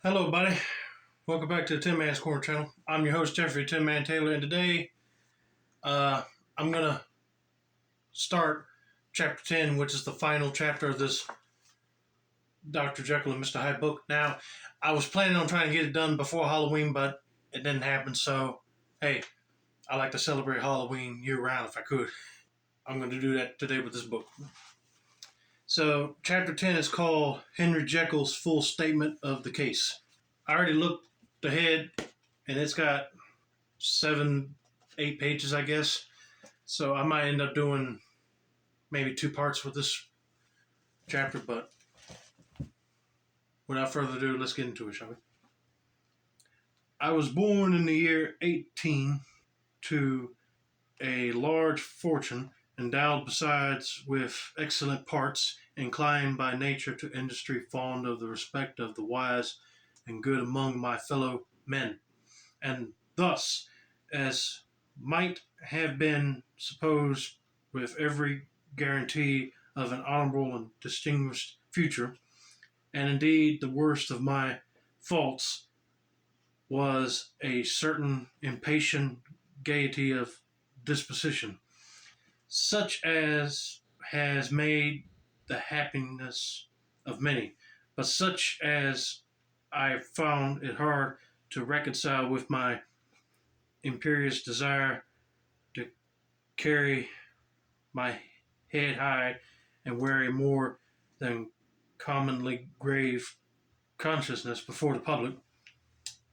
Hello, buddy. Welcome back to the Tin Man's Corner channel. I'm your host, Jeffrey Tin Man Taylor, and today I'm going to start Chapter 10, which is the final chapter of this Dr. Jekyll and Mr. Hyde book. Now, I was planning on trying to get it done before Halloween, but it didn't happen, so hey, I like to celebrate Halloween year-round if I could. I'm going to do that today with this book. So, Chapter 10 is called Henry Jekyll's Full Statement of the Case. I already looked ahead, and it's got 7, 8 pages, I guess. So I might end up doing maybe 2 parts with this chapter, but without further ado, let's get into it, shall we? I was born in the year 18 to a large fortune, endowed besides with excellent parts, inclined by nature to industry, fond of the respect of the wise, and good among my fellow men. And thus, as might have been supposed, with every guarantee of an honorable and distinguished future, and indeed the worst of my faults was a certain impatient gaiety of disposition, such as has made the happiness of many, but such as I found it hard to reconcile with my imperious desire to carry my head high and wear a more than commonly grave consciousness before the public.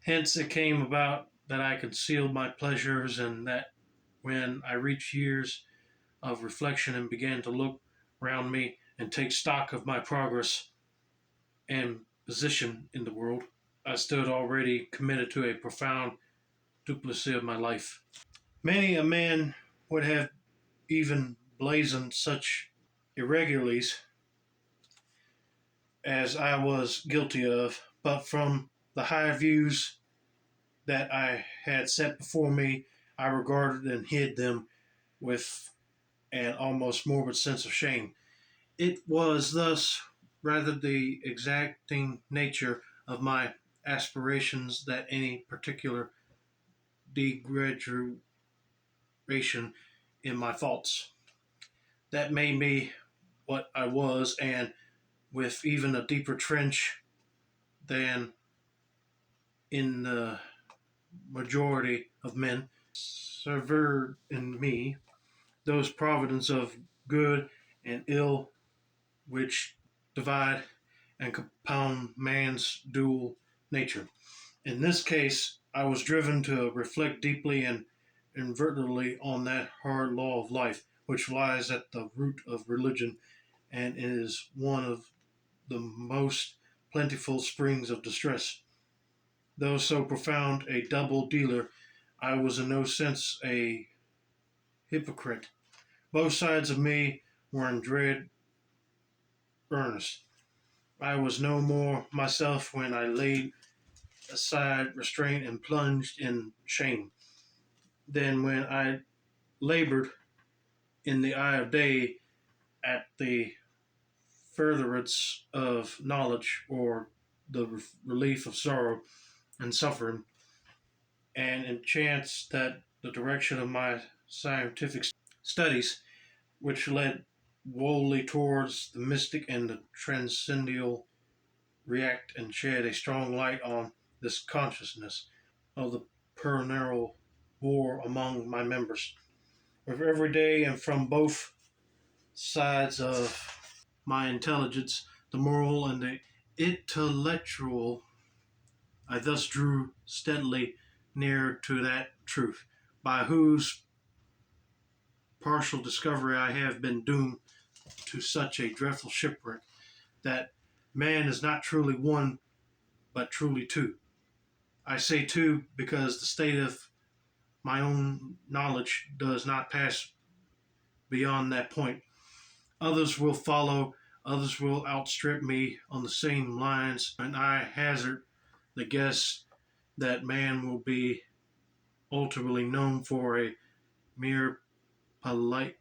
Hence it came about that I concealed my pleasures, and that when I reached years of reflection and began to look round me and take stock of my progress and position in the world, I stood already committed to a profound duplicity of my life. Many a man would have even blazoned such irregularities as I was guilty of, but from the high views that I had set before me, I regarded and hid them with an almost morbid sense of shame. It was thus rather the exacting nature of my aspirations that any particular degradation in my faults that made me what I was, and with even a deeper trench than in the majority of men, severed in me those providence of good and ill which divide and compound man's dual nature. In this case, I was driven to reflect deeply and invertedly on that hard law of life which lies at the root of religion, and is one of the most plentiful springs of distress. Though so profound a double dealer, I was in no sense a hypocrite. Both sides of me were in dread earnest. I was no more myself when I laid aside restraint and plunged in shame, than when I labored in the eye of day at the furtherance of knowledge, or the relief of sorrow and suffering. And it chanced that the direction of my scientific studies, which led wholly towards the mystic and the transcendental, react and shed a strong light on this consciousness of the perennial war among my members. With every day, and from both sides of my intelligence, the moral and the intellectual, I thus drew steadily near to that truth, by whose partial discovery I have been doomed to such a dreadful shipwreck, that man is not truly one, but truly two. I say two because the state of my own knowledge does not pass beyond that point. Others will follow, others will outstrip me on the same lines, and I hazard the guess that man will be ultimately known for a mere polity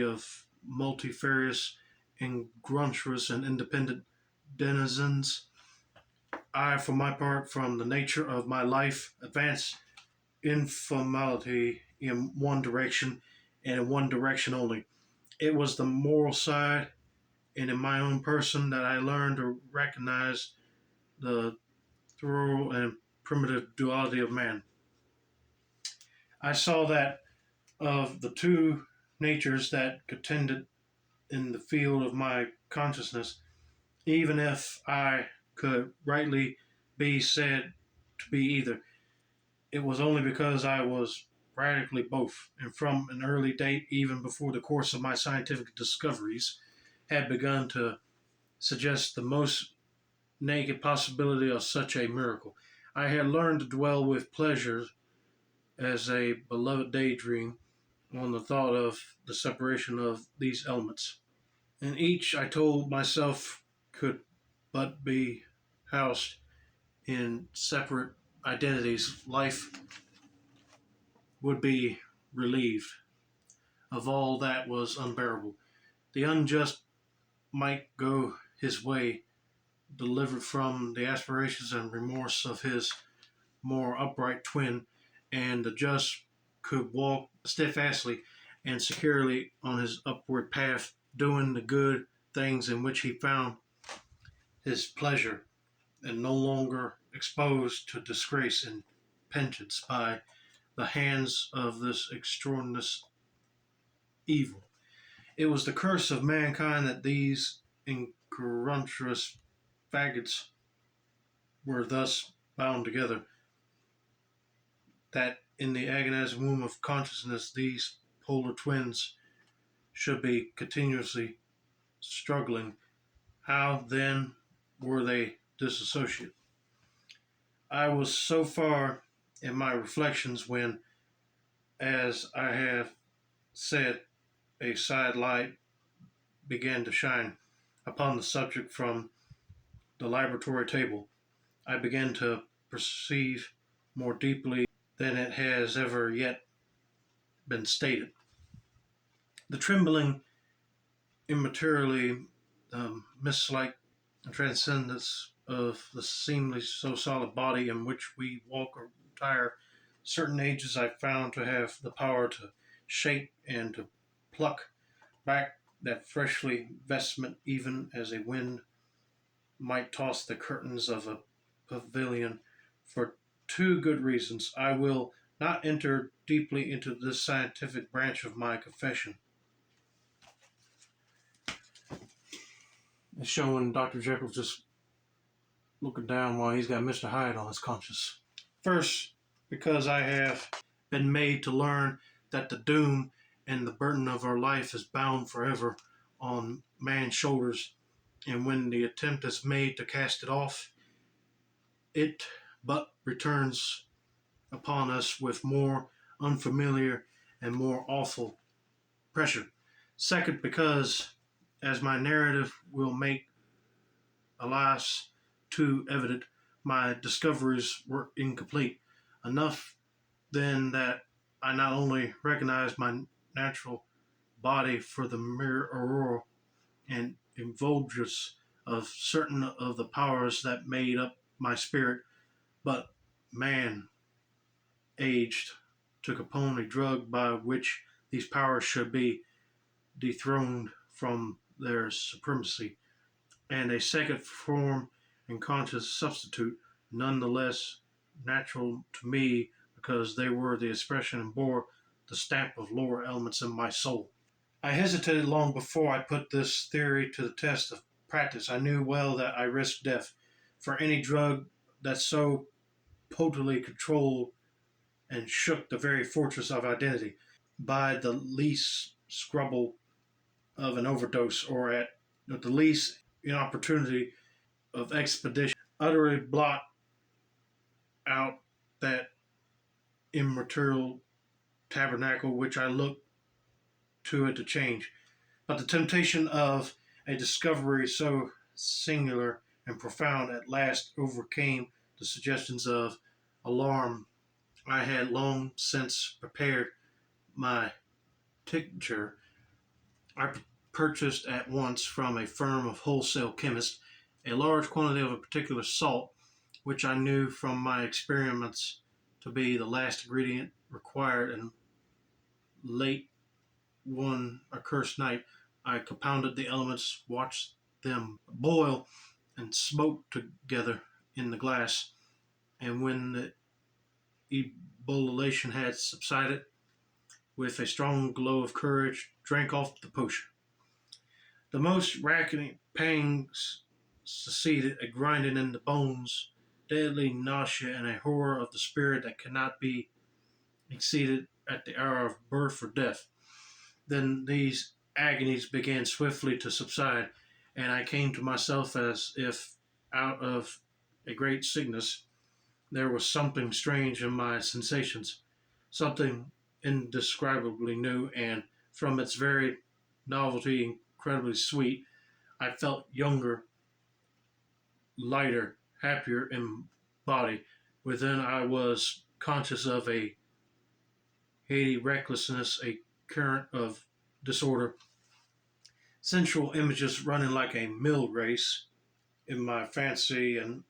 of multifarious, incongruous, and independent denizens. I, for my part, from the nature of my life, advance informality in one direction and in one direction only. It was the moral side and in my own person that I learned to recognize the thorough and primitive duality of man. I saw that of the two natures that contended in the field of my consciousness, even if I could rightly be said to be either, it was only because I was radically both, and from an early date, even before the course of my scientific discoveries had begun to suggest the most naked possibility of such a miracle. I had learned to dwell with pleasure as a beloved daydream on the thought of the separation of these elements. And each, I told myself, could but be housed in separate identities. Life would be relieved of all that was unbearable. The unjust might go his way, delivered from the aspirations and remorse of his more upright twin, and the just could walk steadfastly and securely on his upward path, doing the good things in which he found his pleasure, and no longer exposed to disgrace and penance by the hands of this extraordinary evil. It was the curse of mankind that these incongruous faggots were thus bound together, that in the agonizing womb of consciousness these polar twins should be continuously struggling. How then were they disassociated? I was so far in my reflections when, as I have said, a side light began to shine upon the subject from the laboratory table. I began to perceive more deeply than it has ever yet been stated. The trembling, immaterially mist-like transcendence of the seemingly so solid body in which we walk or retire. Certain ages I found to have the power to shape and to pluck back that freshly vestment, even as a wind might toss the curtains of a pavilion, for two good reasons. I will not enter deeply into this scientific branch of my confession. It's showing Dr. Jekyll just looking down while he's got Mr. Hyde on his conscience. First, because I have been made to learn that the doom and the burden of our life is bound forever on man's shoulders, and when the attempt is made to cast it off, it but returns upon us with more unfamiliar and more awful pressure. Second, because, as my narrative will make, alas, too evident, my discoveries were incomplete. Enough then that I not only recognized my natural body for the mere aurora and effulgence of certain of the powers that made up my spirit, but man, aged, took upon a drug by which these powers should be dethroned from their supremacy, and a second form and conscious substitute, none the less natural to me because they were the expression and bore the stamp of lower elements in my soul. I hesitated long before I put this theory to the test of practice. I knew well that I risked death for any drug that so potently controlled and shook the very fortress of identity by the least scruble of an overdose, or at the least inopportunity of expedition, utterly blot out that immaterial tabernacle which I looked to it to change. But the temptation of a discovery so singular and profound at last overcame the suggestions of alarm. I had long since prepared my tincture. I purchased at once from a firm of wholesale chemists a large quantity of a particular salt, which I knew from my experiments to be the last ingredient required, and late one accursed night, I compounded the elements, watched them boil and smoke together in the glass, and when the ebullition had subsided, with a strong glow of courage, drank off the potion. The most racking pangs succeeded, a grinding in the bones, deadly nausea, and a horror of the spirit that cannot be exceeded at the hour of birth or death. Then these agonies began swiftly to subside, and I came to myself as if out of a great sickness. There was something strange in my sensations, something indescribably new, and from its very novelty incredibly sweet. I felt younger, lighter, happier in body. Within I was conscious of a heady recklessness, a current of disorder, sensual images running like a mill race in my fancy, and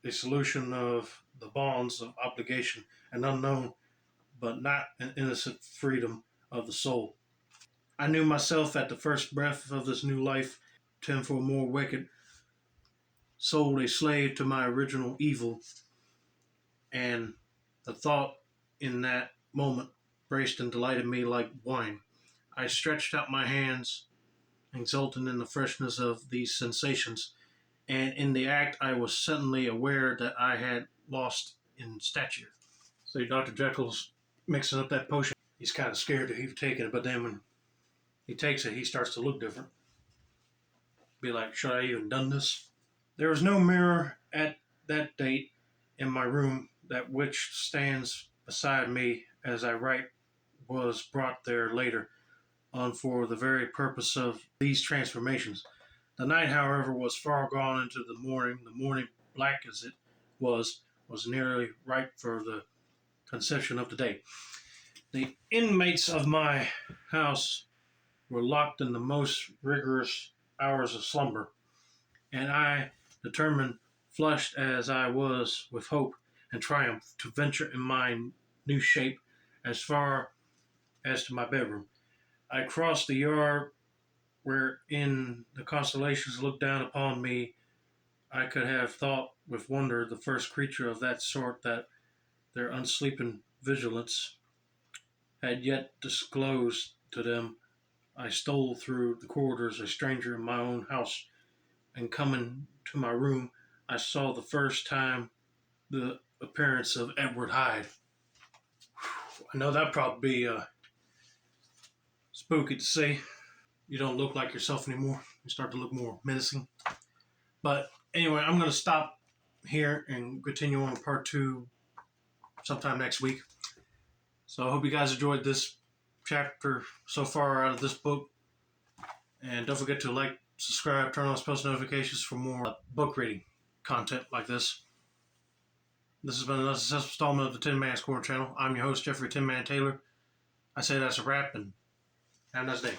a solution of the bonds of obligation, an unknown but not an innocent freedom of the soul. I knew myself at the first breath of this new life, tenfold more wicked, sold a slave to my original evil, and the thought in that moment braced and delighted me like wine. I stretched out my hands, exulting in the freshness of these sensations, and in the act I was suddenly aware that I had lost in stature. So Dr. Jekyll's mixing up that potion. He's kind of scared that he's taking it, but then when he takes it, he starts to look different. Be like, should I even done this? There was no mirror at that date in my room. That which stands beside me as I write was brought there later on for the very purpose of these transformations. The night, however, was far gone into the morning. The morning, black as it was nearly ripe for the conception of the day. The inmates of my house were locked in the most rigorous hours of slumber, and I, determined, flushed as I was with hope and triumph, to venture in my new shape as far as to my bedroom. I crossed the yard wherein the constellations looked down upon me. I could have thought with wonder the first creature of that sort that their unsleeping vigilance had yet disclosed to them. I stole through the corridors, a stranger in my own house, and coming to my room, I saw the first time the appearance of Edward Hyde. I know that'd probably be spooky to see. You don't look like yourself anymore. You start to look more menacing. But anyway, I'm going to stop here and continue on part 2 sometime next week. So I hope you guys enjoyed this chapter so far out of this book. And don't forget to like, subscribe, turn on post notifications for more book reading content like this. This has been another successful installment of the Tin Man's Corner channel. I'm your host, Jeffrey Tin Man Taylor. I say that's a wrap, and have a nice day.